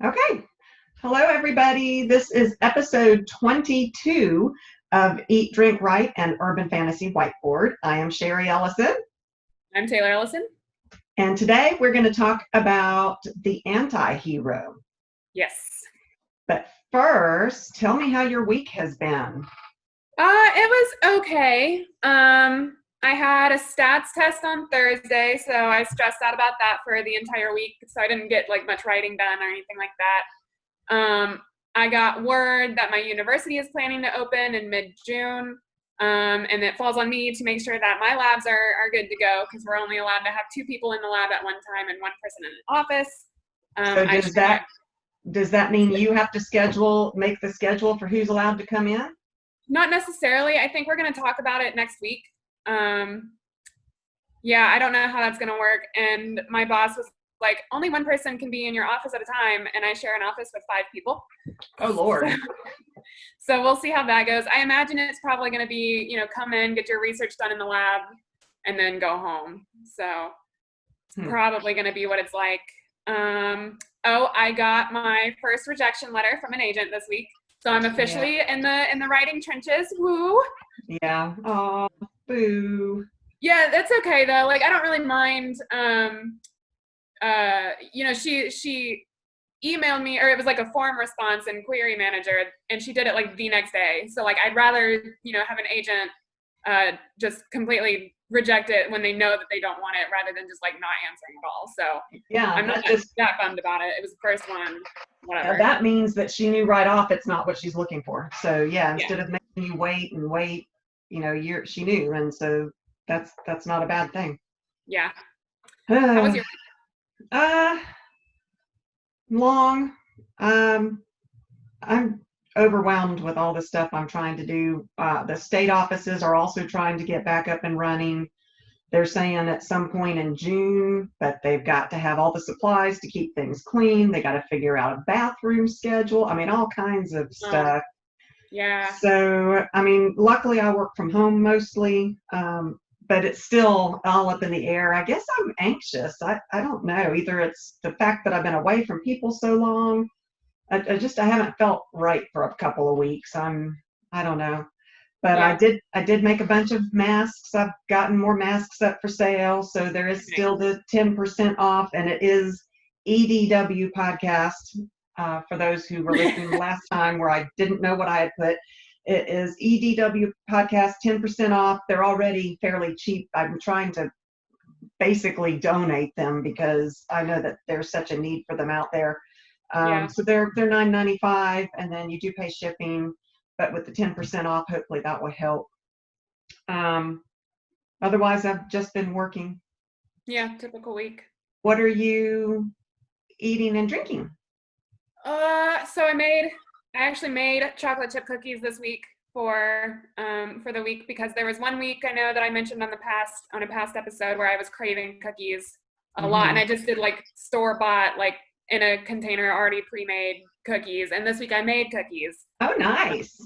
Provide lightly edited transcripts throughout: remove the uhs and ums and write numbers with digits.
Okay. Hello, everybody. This is episode 22 of Eat, Drink, Write, and Urban Fantasy Whiteboard. I am Sherry Ellison. I'm Taylor Ellison. And today we're going to talk about the anti-hero. Yes. But first, tell me how your week has been. It was okay. I had a stats test on Thursday, so I stressed out about that for the entire week, so I didn't get much writing done or anything like that. I got word that my university is planning to open in mid-June, and it falls on me to make sure that my labs are good to go, because we're only allowed to have 2 people in the lab at one time and 1 person in the office. So does that mean you have to make the schedule for who's allowed to come in? Not necessarily. I think we're going to talk about it next week. Yeah, I don't know how that's going to work. And my boss was like, only 1 person can be in your office at a time. And I share an office with 5 people. Oh, Lord. So we'll see how that goes. I imagine it's probably going to be, come in, get your research done in the lab, and then go home. So it's probably going to be what it's like. I got my first rejection letter from an agent this week. So I'm officially in the writing trenches. Woo! Yeah. Oh, boo. Yeah, that's okay though. I don't really mind. She emailed me, or it was a form response in Query Manager, and she did it the next day. So I'd rather have an agent just completely reject it when they know that they don't want it, rather than just not answering at all. So yeah, I'm not that bummed about it. It was the first one. Whatever. That means that she knew right off it's not what she's looking for. So instead of making you wait and wait, she knew, and so that's not a bad thing. Yeah. How was your week? Long. I'm overwhelmed with all the stuff I'm trying to do. The state offices are also trying to get back up and running. They're saying at some point in June, but they've got to have all the supplies to keep things clean. They got to figure out a bathroom schedule. All kinds of stuff. Yeah. So, luckily I work from home mostly, but it's still all up in the air. I guess I'm anxious. I don't know. Either it's the fact that I've been away from people so long. I haven't felt right for a couple of weeks. I don't know. But yeah. I did make a bunch of masks. I've gotten more masks up for sale. So there is still the 10% off, and it is EDW podcast. For those who were listening last time where I didn't know what I had put, it is EDW podcast, 10% off. They're already fairly cheap. I'm trying to basically donate them because I know that there's such a need for them out there. So they're $9.95, and then you do pay shipping. But with the 10% off, hopefully that will help. Otherwise, I've just been working. Yeah, typical week. What are you eating and drinking? So I actually made chocolate chip cookies this week for the week, because there was 1 week I know that I mentioned on a past episode where I was craving cookies a lot, and I just did store-bought, in a container already pre-made cookies, and this week I made cookies. Oh, nice.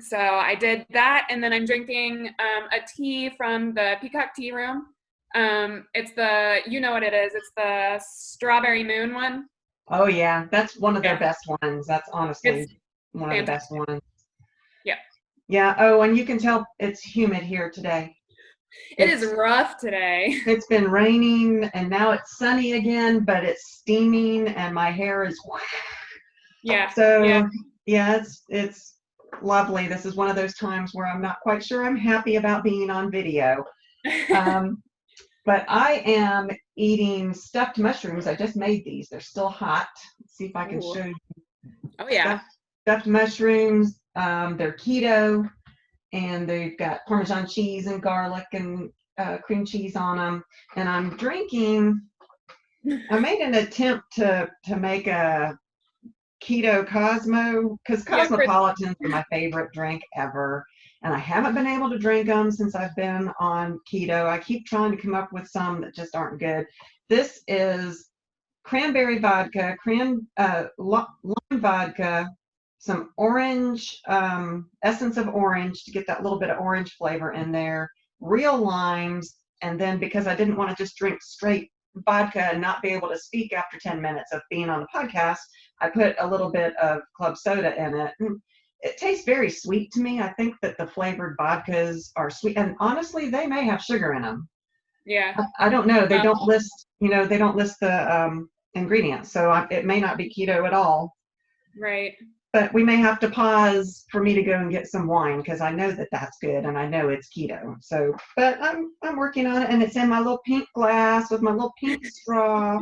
So I did that, and then I'm drinking a tea from the Peacock Tea Room. It's what it is. It's the Strawberry Moon one. Oh yeah, that's one of their best ones. That's honestly one of the best ones. Yeah. Yeah. Oh, and you can tell it's humid here today. It is rough today. It's been raining, and now it's sunny again, but it's steaming, and my hair is yeah. So it's lovely. This is one of those times where I'm not quite sure I'm happy about being on video. But I am eating stuffed mushrooms. I just made these. They're still hot. Let's see if I can show you. Oh yeah. Stuffed mushrooms. They're keto, and they've got Parmesan cheese and garlic and cream cheese on them. And I'm drinking. I made an attempt to make a keto Cosmo, because Cosmopolitans are my favorite drink ever, and I haven't been able to drink them since I've been on keto. I keep trying to come up with some that just aren't good. This is cranberry vodka, lime vodka, some orange, essence of orange to get that little bit of orange flavor in there, real limes, and then because I didn't want to just drink straight vodka and not be able to speak after 10 minutes of being on the podcast, I put a little bit of club soda in it. It tastes very sweet to me. I think that the flavored vodkas are sweet, and honestly, they may have sugar in them. Yeah. I don't know. They Well, don't list, they don't list the ingredients, so it may not be keto at all. right. But we may have to pause for me to go and get some wine because I know that that's good and I know it's keto. So, but I'm working on it, and it's in my little pink glass with my little pink straw.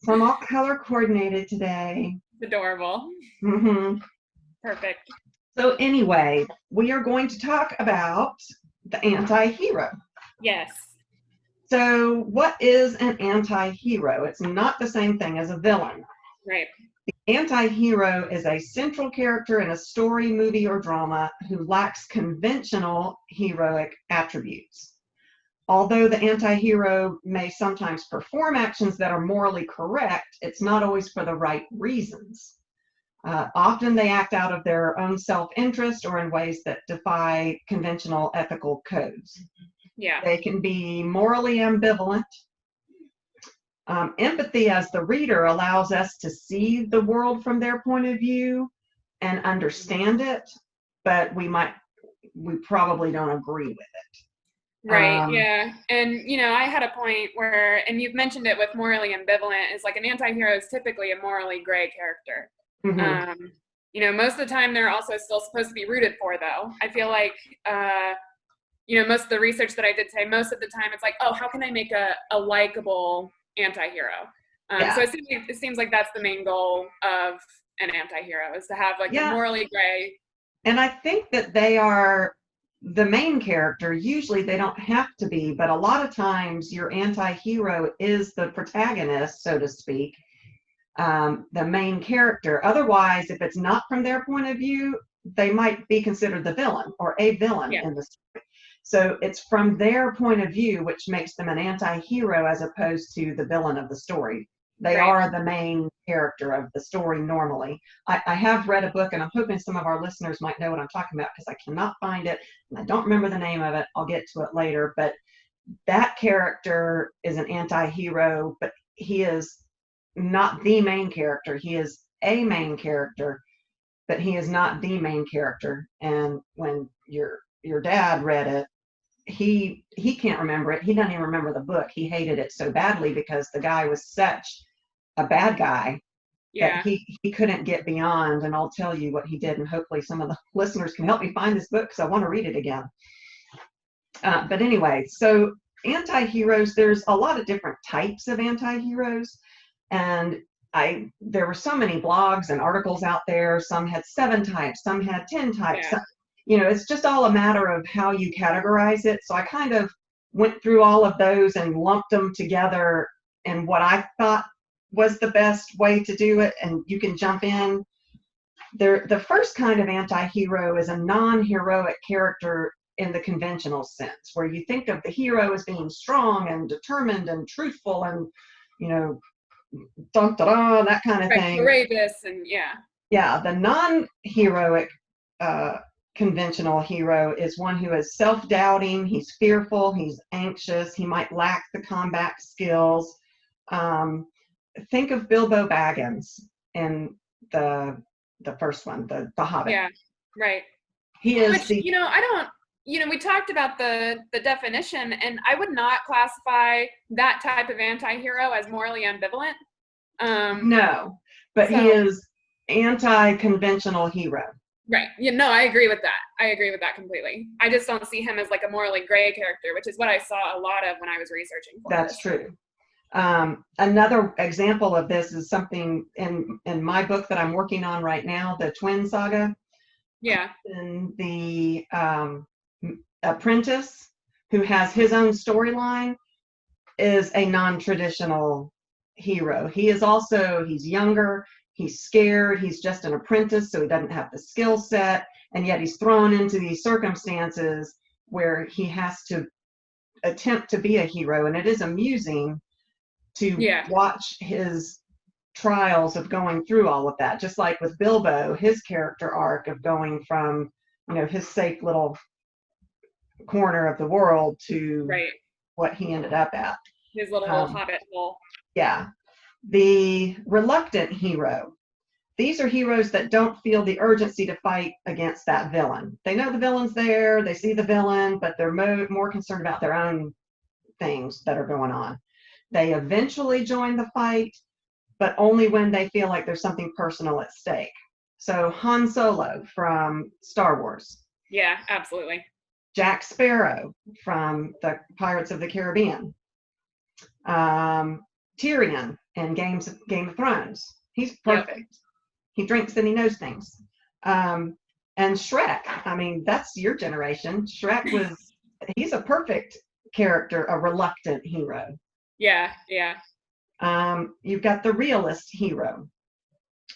So I'm all color coordinated today. It's adorable. hmm Perfect. So anyway, we are going to talk about the anti-hero. Yes. So what is an anti-hero? It's not the same thing as a villain. Right. Anti-hero is a central character in a story, movie, or drama who lacks conventional heroic attributes. Although the anti-hero may sometimes perform actions that are morally correct, it's not always for the right reasons. Often they act out of their own self-interest or in ways that defy conventional ethical codes. Yeah. They can be morally ambivalent. Empathy as the reader allows us to see the world from their point of view and understand it, but we probably don't agree with it. Right. Yeah. And, I had a point where, and you've mentioned it with morally ambivalent, is like an anti-hero is typically a morally gray character. Most of the time they're also still supposed to be rooted for, though. I feel like, most of the research that I did say, most of the time it's like, oh, how can I make a likable anti-hero? So it seems like that's the main goal of an anti-hero, is to have like a morally gray. And I think that they are the main character. Usually they don't have to be, but a lot of times your anti-hero is the protagonist, so to speak, the main character. Otherwise, if it's not from their point of view, they might be considered the villain or a villain in the story. So it's from their point of view, which makes them an anti-hero as opposed to the villain of the story. They are the main character of the story normally. I have read a book, and I'm hoping some of our listeners might know what I'm talking about because I cannot find it, and I don't remember the name of it. I'll get to it later. But that character is an anti-hero, but he is not the main character. He is a main character, but he is not the main character. And when your dad read it, he can't remember it. He doesn't even remember the book. He hated it so badly because the guy was such a bad guy that he couldn't get beyond. And I'll tell you what he did, and hopefully some of the listeners can help me find this book because I want to read it again. But anyway, so anti-heroes, there's a lot of different types of anti-heroes, and there were so many blogs and articles out there. Some had 7 types, some had 10 types. It's just all a matter of how you categorize it. So I kind of went through all of those and lumped them together in what I thought was the best way to do it, and you can jump in. The first kind of anti-hero is a non-heroic character in the conventional sense, where you think of the hero as being strong and determined and truthful and, dun-da-da, that kind of thing. Courageous and the non-heroic conventional hero is one who is self-doubting, he's fearful, he's anxious, he might lack the combat skills. Think of Bilbo Baggins in the first one, the Hobbit. Yeah, right. He is I don't, we talked about the definition, and I would not classify that type of anti-hero as morally ambivalent. No, but he is anti-conventional hero. Right. I agree with that. I agree with that completely. I just don't see him as like a morally gray character, which is what I saw a lot of when I was researching for That's this. true. Another example of this is something in my book that I'm working on right now, the Twin Saga. Yeah. And the apprentice, who has his own storyline, is a non-traditional hero. He's younger, he's scared, he's just an apprentice, so he doesn't have the skill set, and yet he's thrown into these circumstances where he has to attempt to be a hero, and it is amusing to watch his trials of going through all of that. Just like with Bilbo, his character arc of going from, his safe little corner of the world to what he ended up at. His little hobbit hole. Yeah. The reluctant hero. these are heroes that don't feel the urgency to fight against that villain. They know the villain's there, they see the villain, but they're more concerned about their own things that are going on. They eventually join the fight, but only when they feel like there's something personal at stake. So Han Solo from Star Wars. Yeah, absolutely. Jack Sparrow from the Pirates of the Caribbean. Tyrion in Game of Thrones. He's perfect. Yep. He drinks and he knows things. And Shrek, I mean, that's your generation. Shrek he's a perfect character, a reluctant hero. Yeah, yeah. You've got the realist hero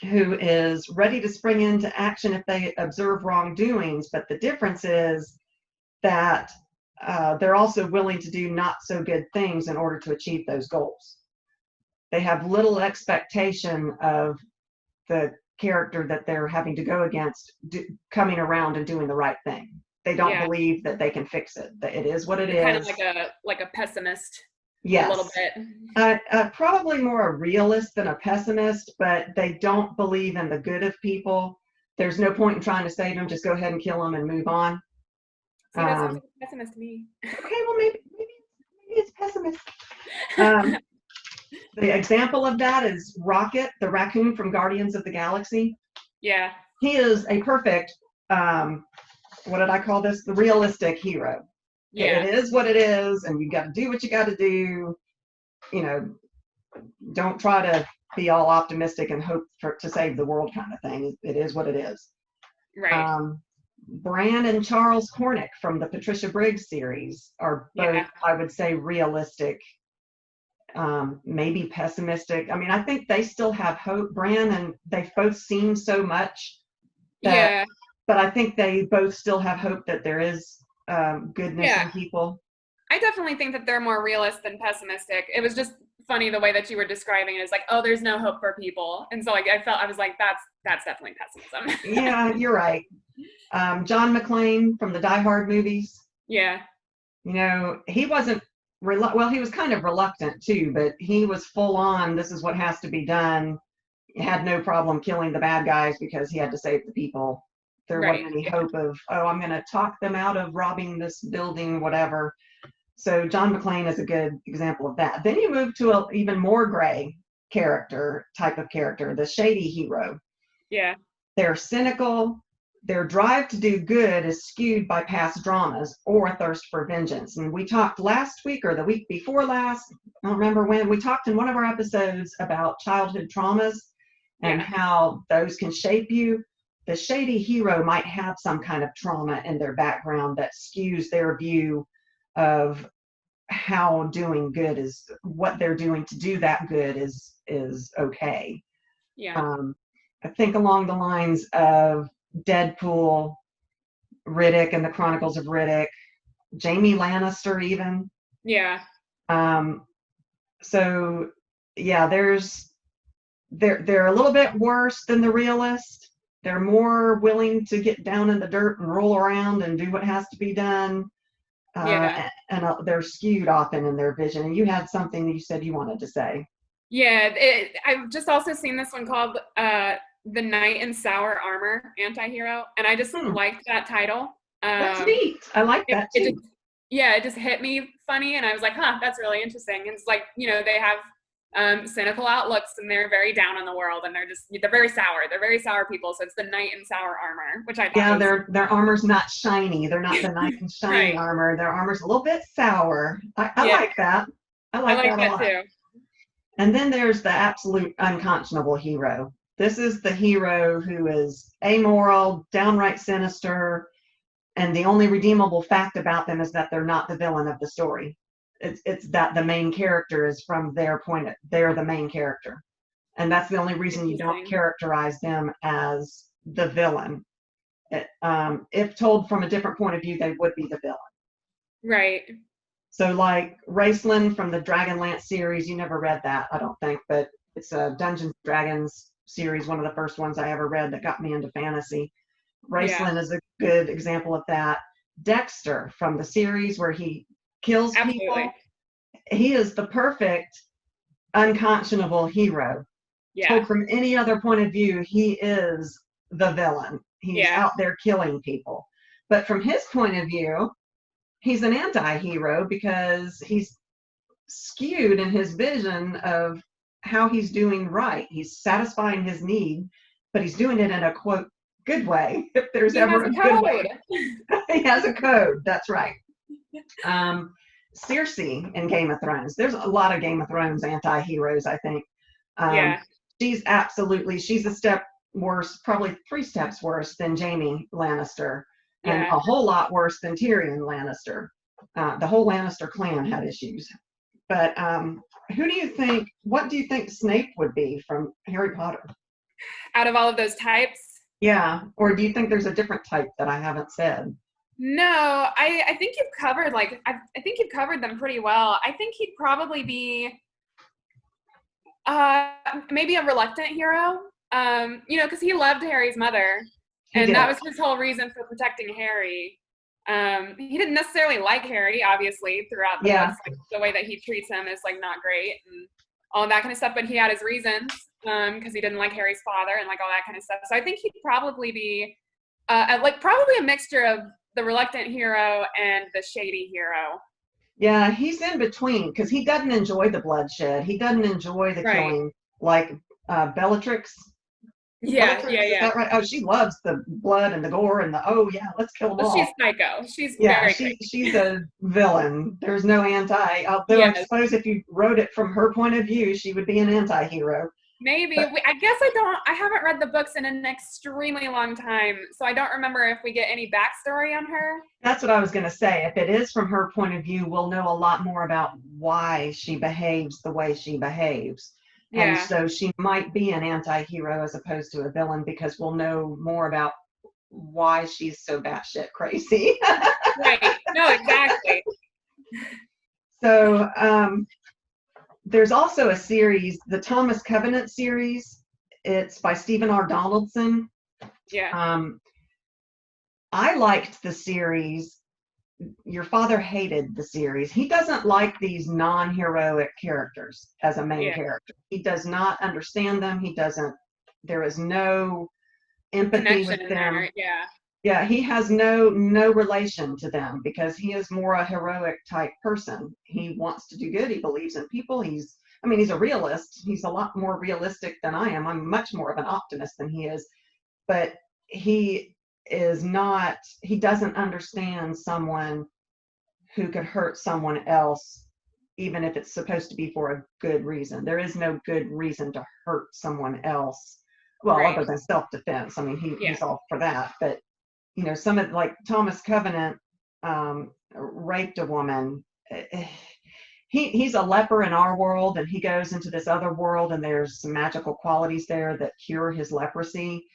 who is ready to spring into action if they observe wrongdoings, but the difference is that they're also willing to do not so good things in order to achieve those goals. They have little expectation of the character that they're having to go against coming around and doing the right thing. They don't believe that they can fix it. That it is what it is. Kind of like a pessimist. Yes. A little bit. Probably more a realist than a pessimist, but they don't believe in the good of people. There's no point in trying to save them. Just go ahead and kill them and move on. See, that sounds like a pessimist to me. Okay, well maybe it's pessimist. The example of that is Rocket, the raccoon from Guardians of the Galaxy. Yeah. He is a perfect, what did I call this? The realistic hero. Yeah. It is what it is, and you got to do what you got to do. You know, don't try to be all optimistic and hope to save the world kind of thing. It is what it is. Right. Bran and Charles Cornick from the Patricia Briggs series are both, I would say, realistic, maybe pessimistic. I mean, I think they still have hope. Bran and they've both seen so much. But I think they both still have hope that there is goodness in people. I definitely think that they're more realist than pessimistic. It was just funny the way that you were describing it. It's like, oh, there's no hope for people. And so like I was like, that's definitely pessimism. Yeah, you're right. John McClane from the Die Hard movies. Yeah. You know, he wasn't he was kind of reluctant too, but he was full on, this is what has to be done. He had no problem killing the bad guys because he had to save the people. There wasn't any hope of, oh, I'm going to talk them out of robbing this building, whatever. So John McClane is a good example of that. Then you move to an even more gray type of character, the shady hero. Yeah. They're cynical. Their drive to do good is skewed by past dramas or a thirst for vengeance. And we talked last week or the week before last, I don't remember when, we talked in one of our episodes about childhood traumas and how those can shape you. The shady hero might have some kind of trauma in their background that skews their view of how doing good is, what they're doing to do that good is okay. Yeah. I think along the lines of Deadpool, Riddick and the Chronicles of Riddick, Jaime Lannister even. Yeah. So yeah, they're a little bit worse than the realist. They're more willing to get down in the dirt and roll around and do what has to be done. And they're skewed often in their vision. And you had something that you said you wanted to say. Yeah, I've just also seen this one called The Knight in Sour Armor Antihero, and I just liked that title. That's neat. I like that too. It just hit me funny, and I was like, huh, that's really interesting. And it's like, you know, they have cynical outlooks, and they're very down on the world, and they're very sour. They're very sour people. So it's the Knight in Sour Armor, which I thought their armor's not shiny. They're not the Knight in shiny armor. Their armor's a little bit sour. I like that. I like that a lot too. And then there's the absolute unconscionable hero. This is the hero who is amoral, downright sinister, and the only redeemable fact about them is that they're not the villain of the story. It's that the main character is from their point. They're the main character. And that's the only reason you don't characterize them as the villain. If told from a different point of view, they would be the villain. Right. So like Raistlin from the Dragonlance series, you never read that, I don't think, but it's a Dungeons & Dragons series, one of the first ones I ever read that got me into fantasy. Raistlin is a good example of that. Dexter from the series where he kills people. He is the perfect unconscionable hero. Yeah. Told from any other point of view, he is the villain. He's Yeah. out there killing people. But from his point of view, he's an anti-hero because he's skewed in his vision of how he's doing right. He's satisfying his need, but he's doing it in a quote good way. If there's He has ever a a good way, code. he has a code. That's right. Cersei in Game of Thrones. There's a lot of Game of Thrones anti-heroes, I think. Um, Yeah. she's a step worse, probably 3 steps worse than Jaime Lannister, and Yeah. a whole lot worse than Tyrion Lannister. The whole Lannister clan had issues. But what do you think Snape would be from Harry Potter? Out of all of those types. Yeah, or do you think there's a different type that I haven't said? No, I think you've covered I think you've covered them pretty well. I think he'd probably be maybe a reluctant hero. Because he loved Harry's mother, and that was his whole reason for protecting Harry. He didn't necessarily like Harry, obviously, throughout the books. Like, the way that he treats him is like not great and all that kind of stuff. But he had his reasons because he didn't like Harry's father and like all that kind of stuff. So I think he'd probably be probably a mixture of the reluctant hero and the shady hero. Yeah, he's in between because he doesn't enjoy the bloodshed. He doesn't enjoy the killing, like Bellatrix. Yeah, Bellatrix, is that right? Oh, she loves the blood and the gore and let's kill them all. She's psycho. She's very she's a villain. There's no although I suppose if you wrote it from her point of view, she would be an anti-hero. Maybe. I guess I haven't read the books in an extremely long time, so I don't remember if we get any backstory on her. That's what I was going to say. If it is from her point of view, we'll know a lot more about why she behaves the way she behaves. Yeah. And so she might be an anti-hero as opposed to a villain because we'll know more about why she's so batshit crazy. Right. No, exactly. So, there's also a series, the Thomas Covenant series. It's by Stephen R. Donaldson. Yeah. I liked the series. Your father hated the series. He doesn't like these non-heroic characters as a main character. He does not understand them. There is no empathy with them. Yeah, he has no relation to them because he is more a heroic type person. He wants to do good. He believes in people. He's a realist. He's a lot more realistic than I am. I'm much more of an optimist than he is. But he doesn't understand someone who could hurt someone else, even if it's supposed to be for a good reason. There is no good reason to hurt someone else. Well, other than self-defense. He's all for that. But some of like Thomas Covenant raped a woman. He's a leper in our world, and he goes into this other world, and there's some magical qualities there that cure his leprosy,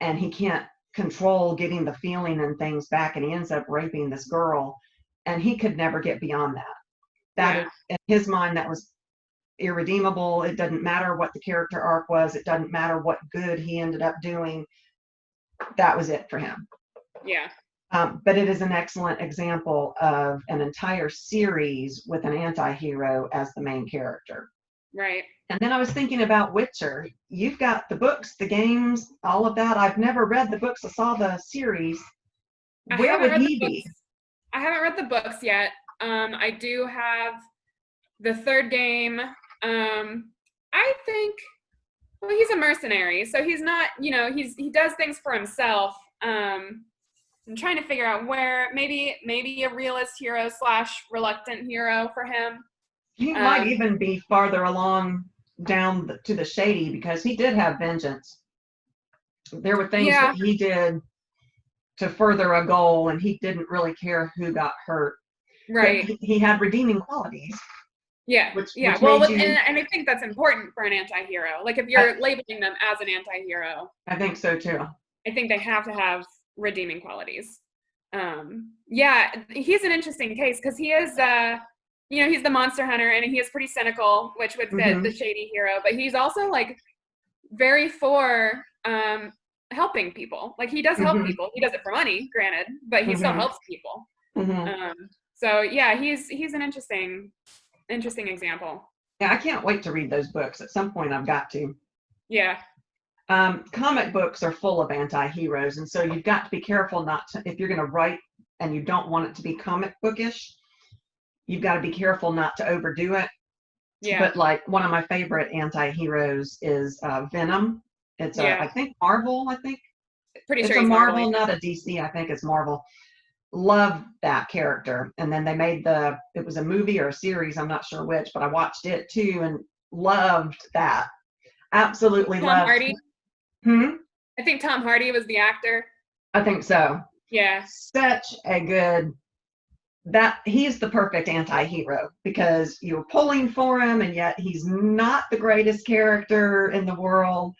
and he can't control getting the feeling and things back, and he ends up raping this girl, and he could never get beyond that. That is, in his mind, that was irredeemable. It doesn't matter what the character arc was. It doesn't matter what good he ended up doing. That was it for him. Yeah. But it is an excellent example of an entire series with an anti-hero as the main character. Right. And then I was thinking about Witcher. You've got the books, the games, all of that. I've never read the books. I saw the series. Where would he be? I haven't read the books yet. I do have the third game. I think, well, he's a mercenary, so he's not, he does things for himself. I'm trying to figure out where maybe a realist hero / reluctant hero for him. He might even be farther along down to the shady because he did have vengeance. There were things that he did to further a goal, and he didn't really care who got hurt. Right. But he had redeeming qualities. Yeah. Which well, and I think that's important for an anti-hero. Like if you're labeling them as an anti-hero. I think so too. I think they have to have redeeming qualities. Yeah, he's an interesting case because he is, he's the monster hunter and he is pretty cynical, which would fit the shady hero. But he's also like very for helping people. Like he does help people. He does it for money, granted, but he still helps people. So yeah, he's an interesting example. Yeah, I can't wait to read those books. At some point, I've got to. Yeah. Comic books are full of anti-heroes, and so you've got to be careful not to, if you're going to write and you don't want it to be comic bookish, you've got to be careful not to overdo it. Yeah. But like one of my favorite anti-heroes is Venom. It's Yeah. I think Marvel, I think. Pretty It's sure a he's Marvel. Marvel, not a DC. I think it's Marvel. Love that character. And then they made it was a movie or a series, I'm not sure which, but I watched it too and loved that. Absolutely Tom loved. Hardy. I think Tom Hardy was the actor. I think so. Yeah. Such a good, that he's the perfect anti-hero because you're pulling for him and yet he's not the greatest character in the world.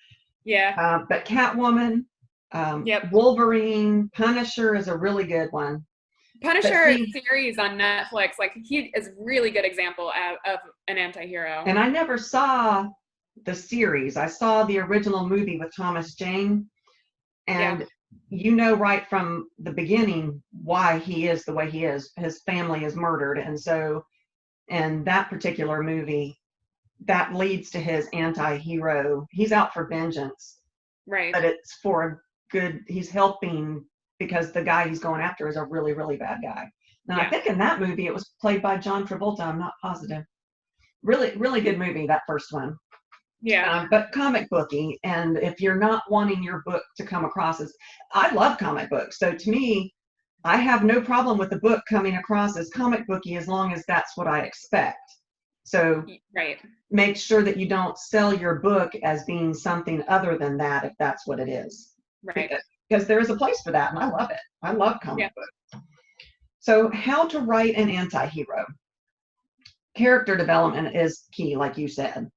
Yeah. But Catwoman, Yep. Wolverine, Punisher is a really good one. Punisher series on Netflix, like he is a really good example of an anti-hero. And I never saw the series. I saw the original movie with Thomas Jane, and you know right from the beginning why he is the way he is. His family is murdered, and so in that particular movie, that leads to his anti-hero. He's out for vengeance, Right. but it's for a good. He's helping because the guy he's going after is a really, really bad guy. Now, I think in that movie it was played by John Travolta. I'm not positive. Really, really good movie, that first one. Yeah. But comic booky, and if you're not wanting your book to come across as, I love comic books. So to me, I have no problem with the book coming across as comic booky as long as that's what I expect. So make sure that you don't sell your book as being something other than that if that's what it is. Right. Because there is a place for that, and I love it. I love comic books. So how to write an anti-hero. Character development is key, like you said.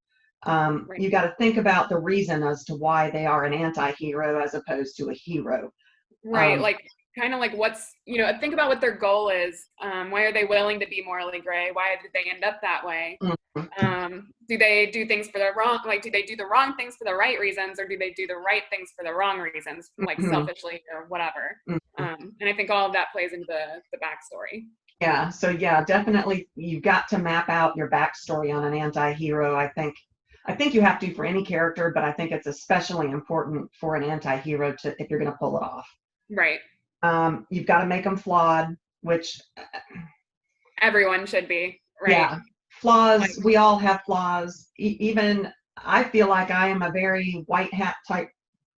You got to think about the reason as to why they are an anti-hero as opposed to a hero. Right. Like kind of like what's, think about what their goal is. Why are they willing to be morally gray? Why did they end up that way? Mm-hmm. Do they do things for the wrong, like, do they do the wrong things for the right reasons, or do they do the right things for the wrong reasons, like selfishly or whatever? And I think all of that plays into the backstory. Yeah. So yeah, definitely you've got to map out your backstory on an anti-hero. I think you have to for any character, but I think it's especially important for an anti-hero to, if you're going to pull it off. Right. You've got to make them flawed, which everyone should be. Right. Yeah. Flaws. We all have flaws. Even I feel like I am a very white hat type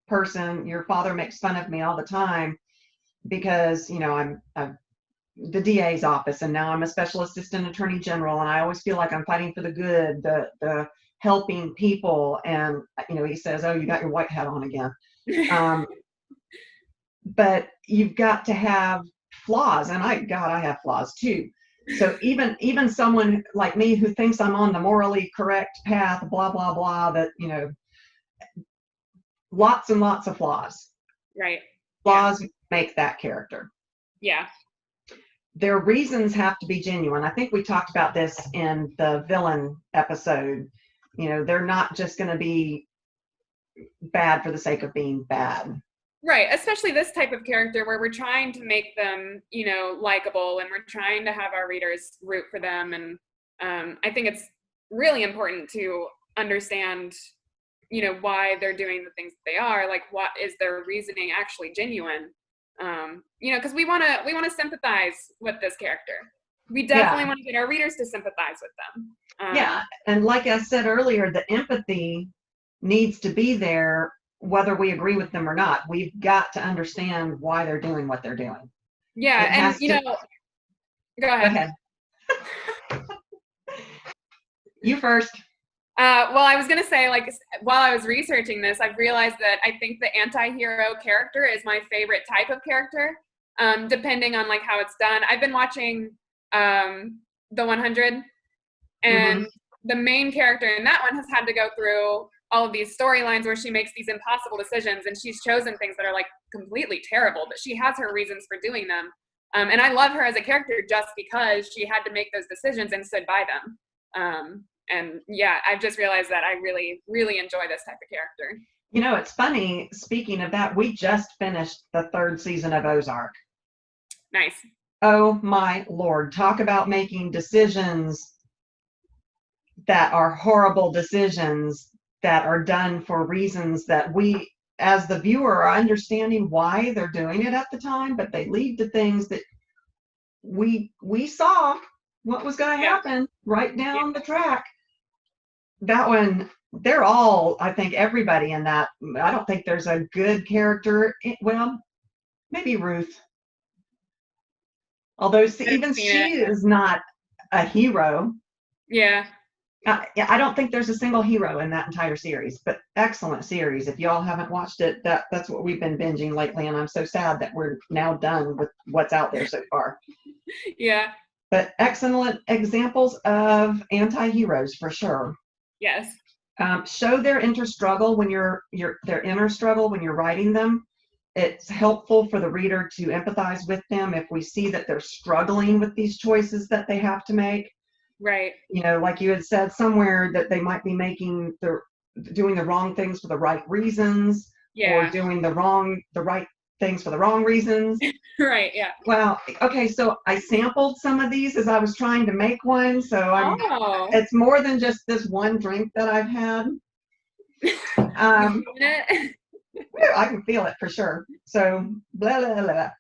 person. Your father makes fun of me all the time because, I'm the DA's office, and now I'm a special assistant attorney general, and I always feel like I'm fighting for the good, the helping people. And he says, "Oh, you got your white hat on again." But you've got to have flaws, and I have flaws too. So even someone like me who thinks I'm on the morally correct path, blah blah blah, that lots and lots of flaws. Right. Flaws make that character. Yeah. Their reasons have to be genuine. I think we talked about this in the villain episode. They're not just going to be bad for the sake of being bad. Right. Especially this type of character where we're trying to make them, likable, and we're trying to have our readers root for them. And I think it's really important to understand, why they're doing the things that they are. Like, what is their reasoning actually genuine? Because we want to sympathize with this character. We definitely want to get our readers to sympathize with them. Yeah, and like I said earlier, the empathy needs to be there whether we agree with them or not. We've got to understand why they're doing what they're doing. Yeah, and go ahead. You first. Well, I was going to say, like, while I was researching this, I've realized that I think the anti-hero character is my favorite type of character, depending on, like, how it's done. I've been watching The 100, and the main character in that one has had to go through all of these storylines where she makes these impossible decisions, and she's chosen things that are, like, completely terrible, but she has her reasons for doing them. And I love her as a character just because she had to make those decisions and stood by them. And yeah, I've just realized that I really, really enjoy this type of character. It's funny, speaking of that, we just finished the 3rd season of Ozark. Nice. Oh my Lord. Talk about making decisions that are horrible decisions that are done for reasons that we, as the viewer, are understanding why they're doing it at the time, but they lead to things that we saw what was going to Yeah. happen right down the track. That one, they're all, I think everybody in that, I don't think there's a good character. Well, maybe Ruth, although even she is not a hero. Yeah. I don't think there's a single hero in that entire series, but excellent series. If y'all haven't watched it, that's what we've been binging lately, and I'm so sad that we're now done with what's out there so far. Yeah. But excellent examples of anti-heroes for sure. Yes. Show their inner struggle when their inner struggle when you're writing them. It's helpful for the reader to empathize with them if we see that they're struggling with these choices that they have to make. Right. Like you had said somewhere, that they might be doing the wrong things for the right reasons, or doing the right things for the wrong reasons. Right. Yeah. Well, okay, so I sampled some of these as I was trying to make one, so it's more than just this one drink that I've had. I can feel it for sure. So blah blah blah.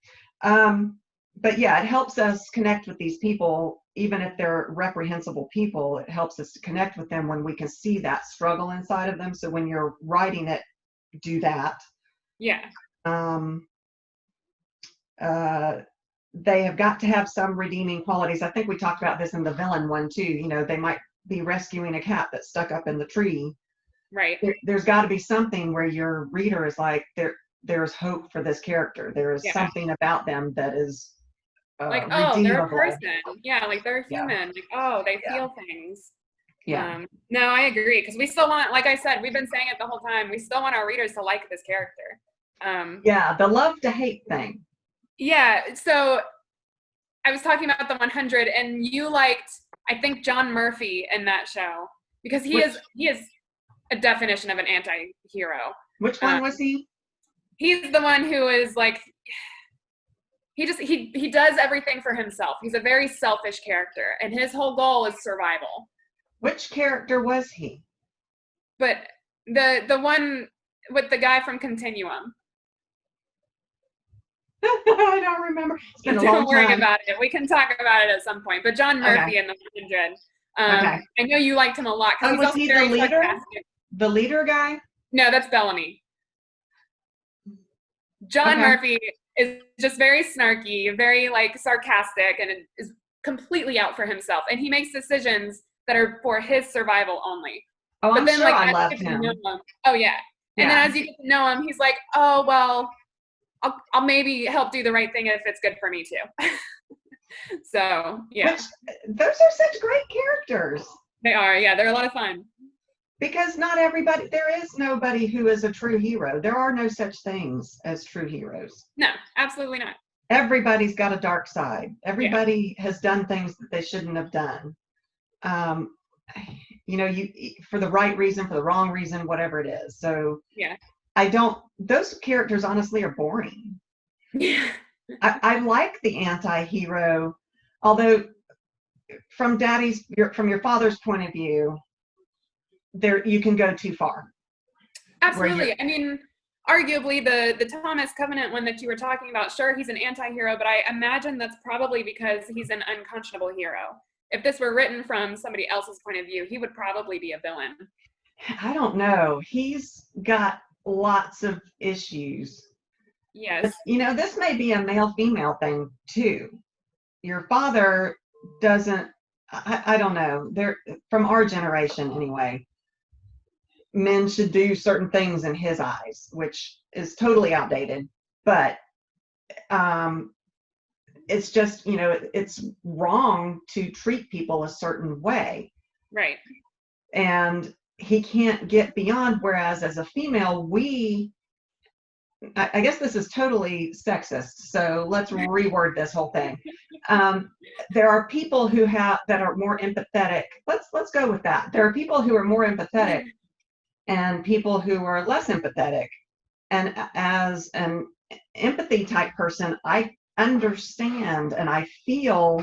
But yeah, it helps us connect with these people, even if they're reprehensible people. It helps us to connect with them when we can see that struggle inside of them. So when you're writing it, do that. Yeah. They have got to have some redeeming qualities. I think we talked about this in the villain one too. They might be rescuing a cat that's stuck up in the tree. Right. There's got to be something where your reader is like, there's hope for this character. There is something about them that is like, redeemable. They're a person. Yeah, like they're human. Like, they feel things. Yeah. No, I agree, because we still want, like I said, we've been saying it the whole time, we still want our readers to like this character. Yeah, the love to hate thing. Yeah, so I was talking about the 100, and you liked, I think, John Murphy in that show, because he is a definition of an anti-hero. Which one was he? He's the one who is like, he does everything for himself. He's a very selfish character, and his whole goal is survival. Which character was he? But the one with the guy from Continuum. I don't remember. It's been a long time. Don't worry about it. We can talk about it at some point. But John Murphy in the 100. I know you liked him a lot. Was he the leader? Sarcastic. The leader guy? No, that's Bellamy. John Murphy is just very snarky, very like sarcastic, and is completely out for himself. And he makes decisions that are for his survival only. Oh, but then, I loved him. Oh yeah. And then as you get to know him, he's like, oh well, I'll maybe help do the right thing if it's good for me too. So yeah. Those are such great characters. They are, yeah. They're a lot of fun. Because there is nobody who is a true hero. There are no such things as true heroes. No, absolutely not. Everybody's got a dark side. Everybody has done things that they shouldn't have done. You for the right reason, for the wrong reason, whatever it is. So yeah. Those characters honestly are boring. Yeah. I like the anti-hero, although from your father's point of view, there you can go too far. Absolutely. I mean, arguably the Thomas Covenant one that you were talking about, sure, he's an anti-hero, but I imagine that's probably because he's an unconscionable hero. If this were written from somebody else's point of view, he would probably be a villain. I don't know. He's got lots of issues. Yes. But, this may be a male-female thing too. Your father doesn't, I don't know. From our generation anyway, men should do certain things in his eyes, which is totally outdated. But it's just, it's wrong to treat people a certain way. Right. And he can't get beyond, whereas as a female, I guess this is totally sexist, so let's reword this whole thing. There are people that are more empathetic. Let's go with that. There are people who are more empathetic and people who are less empathetic. And as an empathy type person, I understand and I feel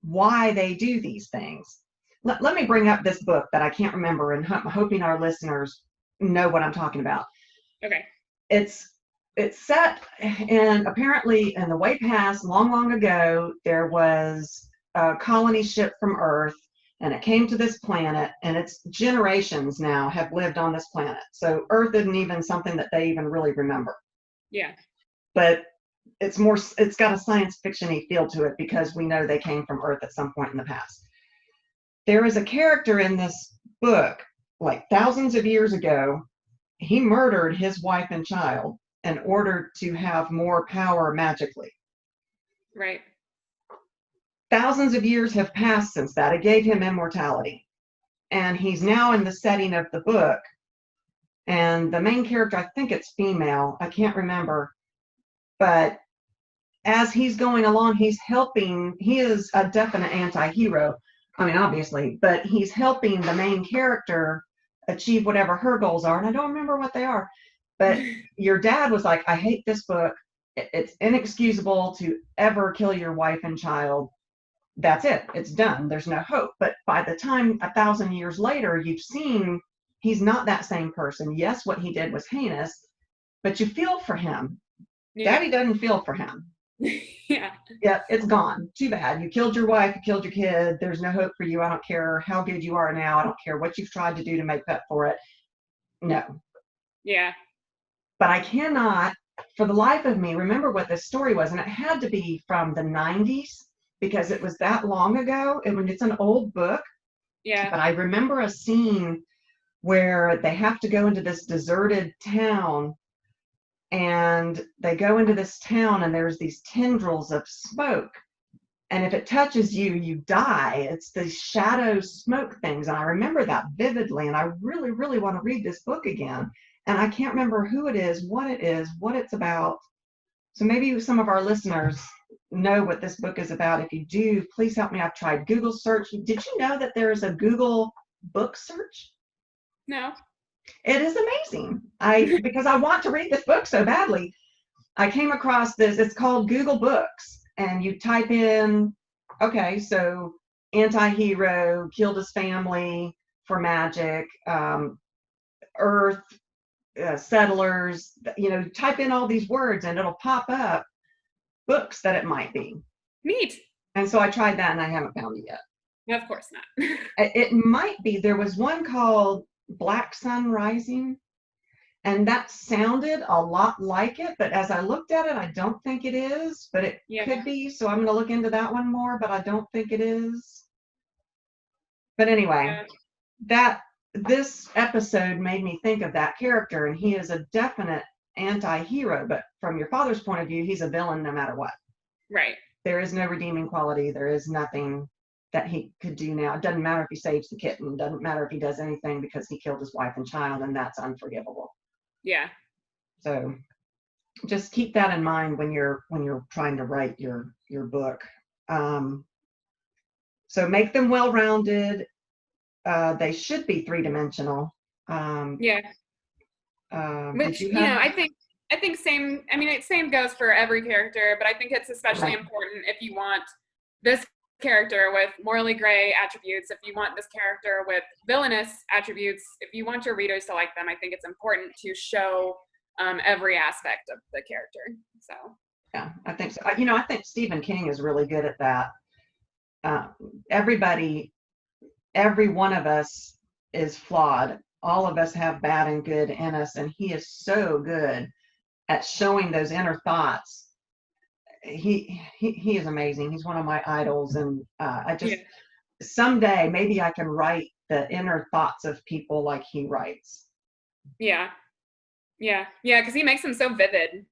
why they do these things. let me bring up this book that I can't remember, and I'm hoping our listeners know what I'm talking about. Okay. It's set in, apparently in the way past, long ago, there was a colony ship from Earth, and it came to this planet, and its generations now have lived on this planet. So Earth isn't even something that they even really remember. Yeah. But it's got a science fiction-y feel to it because we know they came from Earth at some point in the past. There is a character in this book, like thousands of years ago, he murdered his wife and child in order to have more power magically. Right. Thousands of years have passed since that. It gave him immortality. And he's now in the setting of the book. And the main character, I think it's female, I can't remember. But as he's going along, he's helping. He is a definite anti-hero. I mean, obviously, but he's helping the main character achieve whatever her goals are. And I don't remember what they are. But your dad was like, I hate this book. It's inexcusable to ever kill your wife and child. That's it. It's done. There's no hope. But by the time 1,000 years later, you've seen he's not that same person. Yes, what he did was heinous, but you feel for him. Yeah. Daddy doesn't feel for him. Yeah. Yeah, it's gone. Too bad. You killed your wife, you killed your kid. There's no hope for you. I don't care how good you are now. I don't care what you've tried to do to make up for it. No. Yeah. But I cannot, for the life of me, remember what this story was. And it had to be from the 90s because it was that long ago. It's an old book. Yeah. But I remember a scene where they have to go into this deserted town, and they go into this town and there's these tendrils of smoke. And if it touches you, you die. It's these shadow smoke things. And I remember that vividly. And I really, really want to read this book again. And I can't remember who it is, what it's about. So maybe some of our listeners know what this book is about. If you do, please help me. I've tried Google search. Did you know that there is a Google book search? No. It is amazing. Because I want to read this book so badly. I came across this. It's called Google Books. And you type in, okay, so anti-hero, killed his family for magic, Earth, settlers, type in all these words and it'll pop up books that it might be. Neat. And so I tried that and I haven't found it yet. Of course not. It might be. There was one called Black Sun Rising, and that sounded a lot like it, but as I looked at it, I don't think it is, but it could be. So I'm going to look into that one more, but I don't think it is. But anyway, this episode made me think of that character, and he is a definite anti-hero, but from your father's point of view, he's a villain no matter what. Right. There is no redeeming quality. There is nothing that he could do now. It doesn't matter if he saves the kitten. It doesn't matter if he does anything because he killed his wife and child, and that's unforgivable. Yeah. So just keep that in mind when you're trying to write your book. So make them well-rounded. They should be three-dimensional. Yeah. Which, I think same. I mean, it same goes for every character, but I think it's especially important if you want this character with morally gray attributes, if you want this character with villainous attributes, if you want your readers to like them, I think it's important to show every aspect of the character. So yeah, I think so. I think Stephen King is really good at that. Every one of us is flawed. All of us have bad and good in us, and he is so good at showing those inner thoughts. He is amazing. He's one of my idols, and someday maybe I can write the inner thoughts of people like he writes. Yeah, because he makes them so vivid.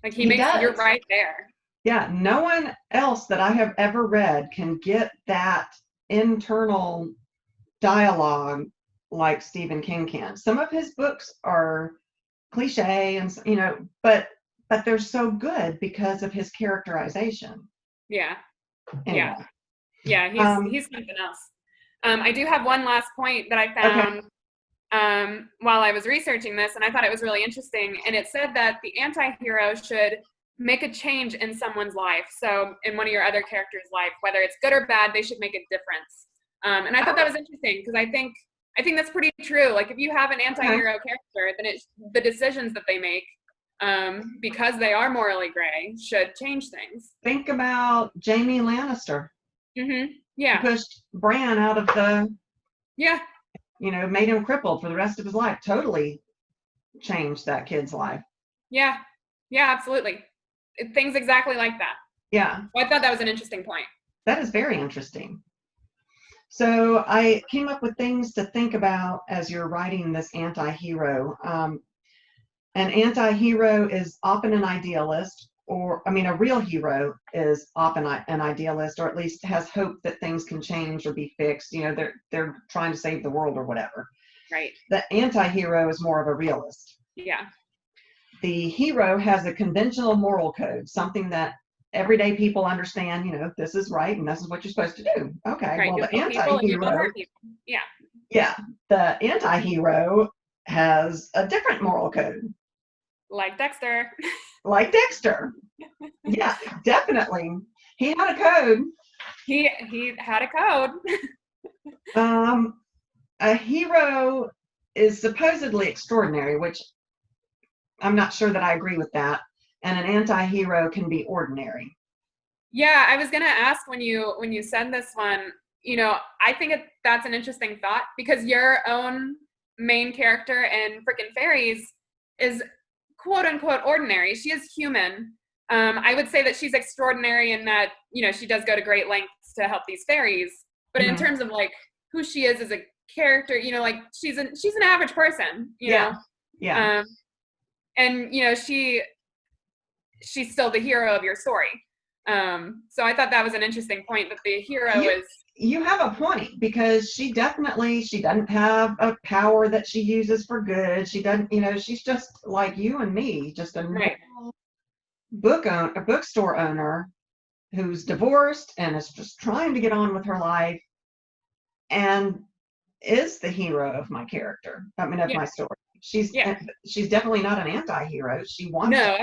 Like you're right there. Yeah, no one else that I have ever read can get that internal dialogue like Stephen King can. Some of his books are cliche and but they're so good because of his characterization. Yeah. Anyway. Yeah, he's something else. I do have one last point that I found while I was researching this, and I thought it was really interesting. And it said that the anti-hero should make a change in someone's life. So in one of your other characters' life, whether it's good or bad, they should make a difference. And I thought that was interesting because I think that's pretty true. Like if you have an anti-hero character, then it's the decisions that they make, because they are morally gray, should change things. Think about Jaime Lannister. Mm-hmm. Yeah. He pushed Bran out of the, Yeah. Made him crippled for the rest of his life. Totally changed that kid's life. Yeah. Yeah, absolutely. Things exactly like that. Yeah. Well, I thought that was an interesting point. That is very interesting. So I came up with things to think about as you're writing this anti-hero. An anti-hero is often an idealist, a real hero is often an idealist, or at least has hope that things can change or be fixed. They're trying to save the world or whatever. Right. The anti-hero is more of a realist. Yeah. The hero has a conventional moral code, something that everyday people understand, this is right and this is what you're supposed to do. Okay, right. well, the anti-hero, yeah, the anti-hero has a different moral code. Like Dexter. Like Dexter. Yeah, definitely. He had a code. He had a code. A hero is supposedly extraordinary, which I'm not sure that I agree with that. And an anti-hero can be ordinary. Yeah, I was gonna ask when you said this one, I think that's an interesting thought, because your own main character in Frickin' Fairies is quote unquote ordinary. She is human. I would say that she's extraordinary in that, she does go to great lengths to help these fairies. But in terms of like who she is as a character, like she's an average person, you know? Yeah. And she's still the hero of your story. So I thought that was an interesting point, that the hero is. You have a point, because she doesn't have a power that she uses for good. She doesn't, she's just like you and me, just a normal bookstore owner who's divorced and is just trying to get on with her life, and is the hero of my character. Of my story. She's definitely not an anti-hero. She wants. No,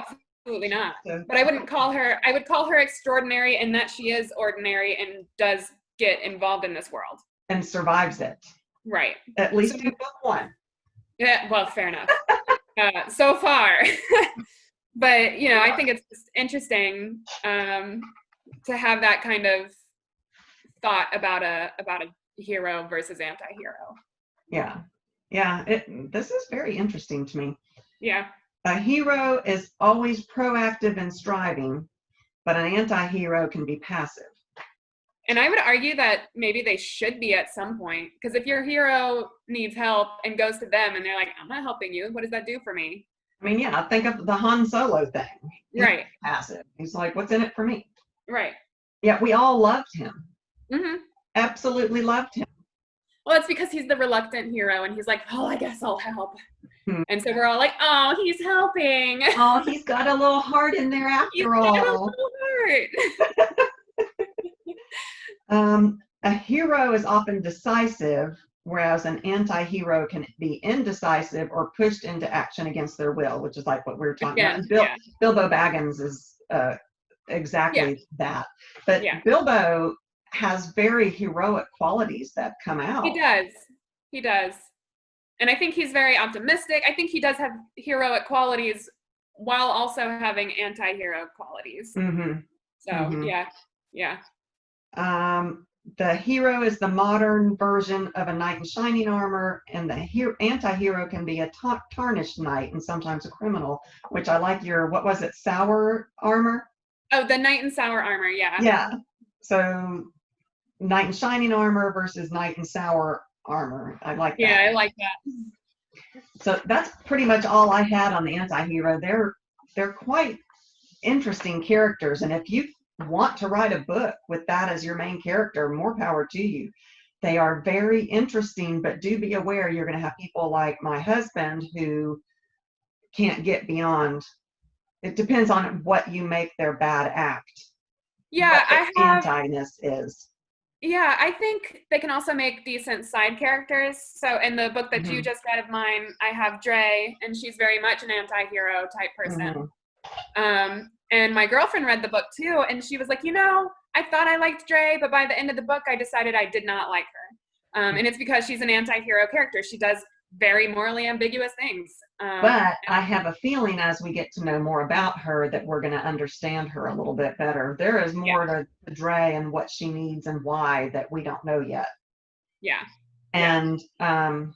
absolutely not. But I would call her extraordinary in that she is ordinary and does get involved in this world. And survives it. Right. At least in book one. Yeah, well, fair enough. So far. But, I think it's just interesting to have that kind of thought about a hero versus anti-hero. Yeah. Yeah, this is very interesting to me. Yeah. A hero is always proactive and striving, but an anti-hero can be passive. And I would argue that maybe they should be at some point, because if your hero needs help and goes to them and they're like, I'm not helping you, what does that do for me? Think of the Han Solo thing. Right. Passive. He's like, what's in it for me? Right. Yeah, we all loved him. Mm-hmm. Absolutely loved him. Well, it's because he's the reluctant hero, and he's like, oh, I guess I'll help. And so we're all like, oh, he's helping. Oh, he's got a little heart in there after all. Got a little heart. A hero is often decisive, whereas an anti-hero can be indecisive or pushed into action against their will, which is like what we were talking about. And Bilbo Baggins is exactly that. But Bilbo has very heroic qualities that come out. He does. And I think he's very optimistic. I think he does have heroic qualities while also having anti-hero qualities. Mm-hmm. So, yeah. The hero is the modern version of a knight in shining armor, and the anti-hero can be a tarnished knight and sometimes a criminal, which I like what was it, sour armor? Oh, the knight in sour armor, yeah. Yeah. So knight in shining armor versus knight in sour armor. I like that. Yeah, I like that. So that's pretty much all I had on the anti-hero. They're quite interesting characters, and if you want to write a book with that as your main character, more power to you. They are very interesting, but do be aware you're going to have people like my husband who can't get beyond. It depends on what you make their bad act. Yeah, anti-ness is. Yeah, I think they can also make decent side characters. So in the book that you just read of mine, I have Dre, and she's very much an anti-hero type person. And my girlfriend read the book too, and she was like, I thought I liked Dre, but by the end of the book, I decided I did not like her. And it's because she's an anti-hero character. She does very morally ambiguous things. But I have a feeling as we get to know more about her that we're going to understand her a little bit better. There is more to Dre and what she needs and why that we don't know yet. Yeah. And the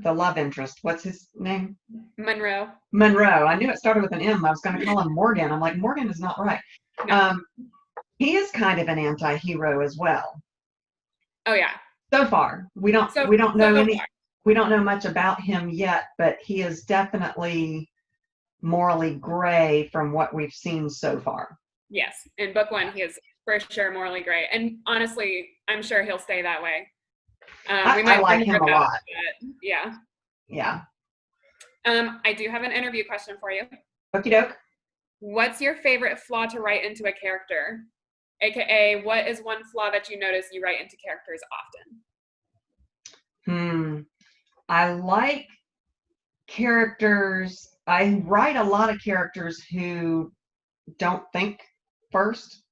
love interest, what's his name? Monroe. I knew it started with an M. I was going to call him Morgan. I'm like, Morgan is not right. No. He is kind of an anti-hero as well. Oh yeah. So far, we don't know much about him yet, but he is definitely morally gray from what we've seen so far. Yes, in book 1, he is for sure morally gray, and honestly, I'm sure he'll stay that way. I like him a lot. Yeah. Yeah. I do have an interview question for you. Okie doke. What's your favorite flaw to write into a character? AKA, what is one flaw that you notice you write into characters often? I like characters. I write a lot of characters who don't think first.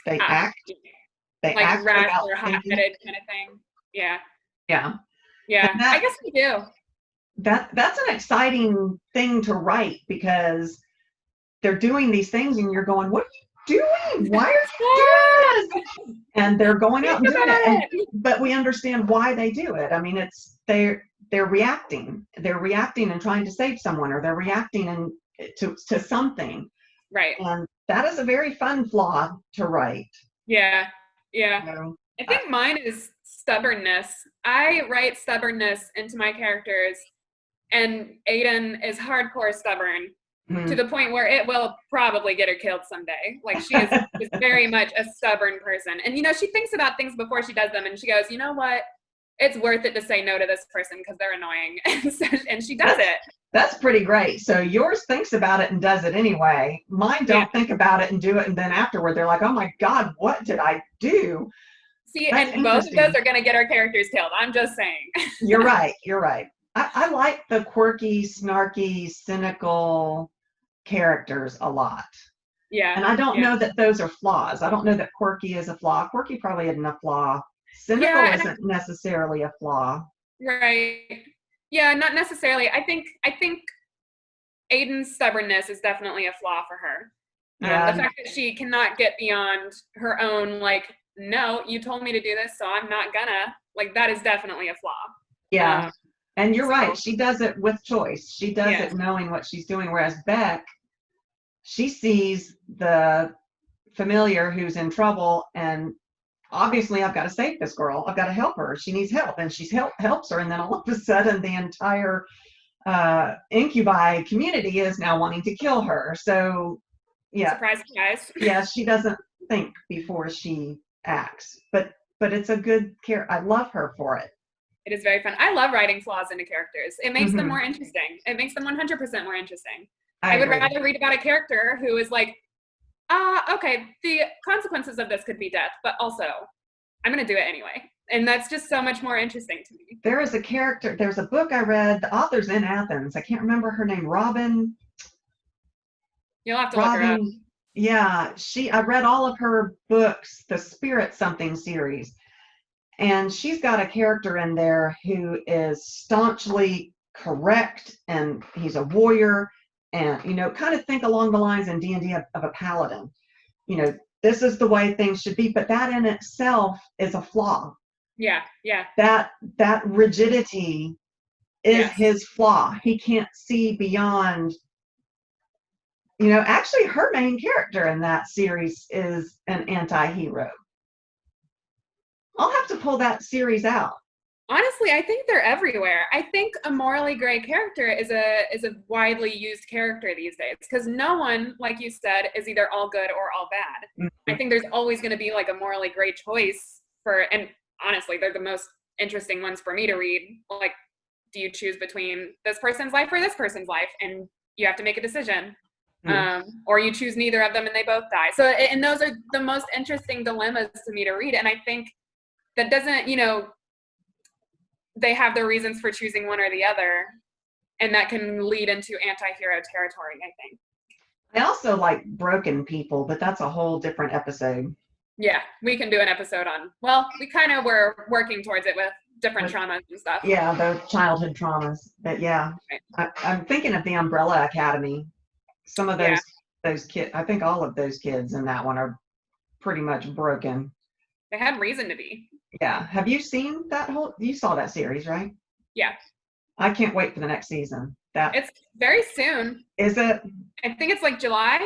They act. They like act rash without or hot-headed kind of thing. Yeah. Yeah. I guess we do. That's an exciting thing to write because they're doing these things and you're going, what are you doing? Why are you doing this? And they're going out and doing it. But we understand why they do it. I mean, they're reacting. They're reacting and trying to save someone, or they're reacting to something. Right. And that is a very fun flaw to write. Yeah. I think mine is stubbornness. I write stubbornness into my characters, and Aiden is hardcore stubborn to the point where it will probably get her killed someday. Like, she is just very much a stubborn person. And, she thinks about things before she does them, and she goes, you know what? It's worth it to say no to this person because they're annoying. And she does it. That's pretty great. So yours thinks about it and does it anyway. Mine don't think about it and do it, and then afterward they're like, oh my God, what did I do? See, and both of those are going to get our characters killed. I'm just saying. You're right. I like the quirky, snarky, cynical characters a lot. Yeah. And I don't know that those are flaws. I don't know that quirky is a flaw. Quirky probably isn't a flaw. Cynical isn't necessarily a flaw. Right. Yeah, not necessarily. I think Aiden's stubbornness is definitely a flaw for her. The fact that she cannot get beyond her own, like, no, you told me to do this, so I'm not gonna. Like, that is definitely a flaw. Yeah. And you're right. She does it with choice. She does it knowing what she's doing. Whereas Beck, she sees the familiar who's in trouble, and obviously I've got to save this girl. I've got to help her. She needs help, and she helps her. And then all of a sudden, the entire incubi community is now wanting to kill her. So, yeah. Surprise, guys. Yeah, she doesn't think before she acts. But it's a good character. I love her for it. It is very fun. I love writing flaws into characters. It makes them more interesting. It makes them 100% more interesting. I would rather read about a character who is like, okay, the consequences of this could be death, but also I'm going to do it anyway. And that's just so much more interesting to me. There is a character, there's a book I read, the author's in Athens. I can't remember her name, Robin. You'll have to look her up. Yeah, I read all of her books, the Spirit Something series. And she's got a character in there who is staunchly correct, and he's a warrior, and, kind of think along the lines in D&D of a paladin. This is the way things should be, but that in itself is a flaw. Yeah. That rigidity is his flaw. He can't see beyond. Actually, her main character in that series is an anti-hero. I'll have to pull that series out. Honestly, I think they're everywhere. I think a morally gray character is a widely used character these days, because no one, like you said, is either all good or all bad. I think there's always going to be like a morally gray choice and honestly, they're the most interesting ones for me to read. Like, do you choose between this person's life or this person's life? And you have to make a decision. Or you choose neither of them and they both die. So, and those are the most interesting dilemmas to me to read. And I think that doesn't, they have their reasons for choosing one or the other. and that can lead into anti-hero territory, I think. I also like broken people, but that's a whole different episode. Yeah, we can do an episode on, well, we kind of were working towards it with different traumas and stuff. Yeah, the childhood traumas. But yeah, I'm thinking of the Umbrella Academy. Some of those kids, I think all of those kids in that one are pretty much broken. They had reason to be. Yeah. Have you seen you saw that series, right? Yeah. I can't wait for the next season. It's very soon. Is it? I think it's like July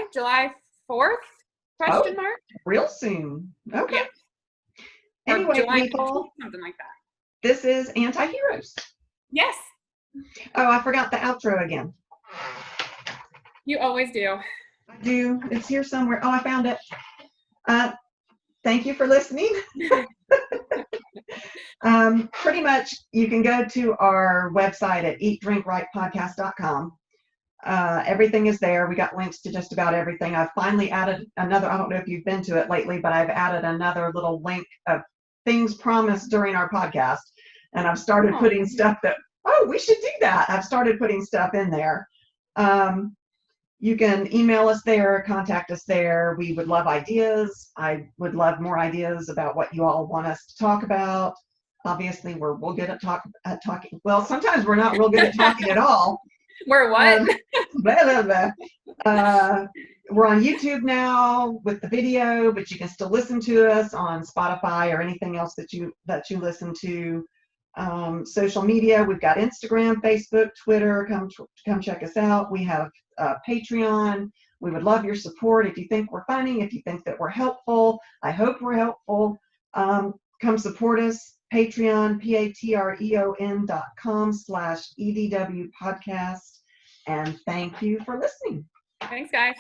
4th, question mark. Real soon. Okay. Yeah. Anyway, July people, something like that. This is Anti-Heroes. Yes. Oh, I forgot the outro again. You always do. I do. It's here somewhere. Oh, I found it. Thank you for listening. Pretty much, you can go to our website at eatdrinkrightpodcast.com. Everything is there. We got links to just about everything. I've finally added another, I don't know if you've been to it lately, but I've added another little link of things promised during our podcast. And I've started putting stuff we should do that. I've started putting stuff in there. You can email us there, contact us there. We would love ideas. I would love more ideas about what you all want us to talk about. Obviously, we're real good at talking. Well, sometimes we're not real good at talking at all. We're what? Blah, blah, blah. We're on YouTube now with the video, but you can still listen to us on Spotify or anything else that you listen to. Social media, we've got Instagram, Facebook, Twitter. Come check us out. We have Patreon. We would love your support. If you think we're funny, if you think that we're helpful, I hope we're helpful. Come support us. Patreon, patreon.com/EDW podcast. And thank you for listening. Thanks, guys.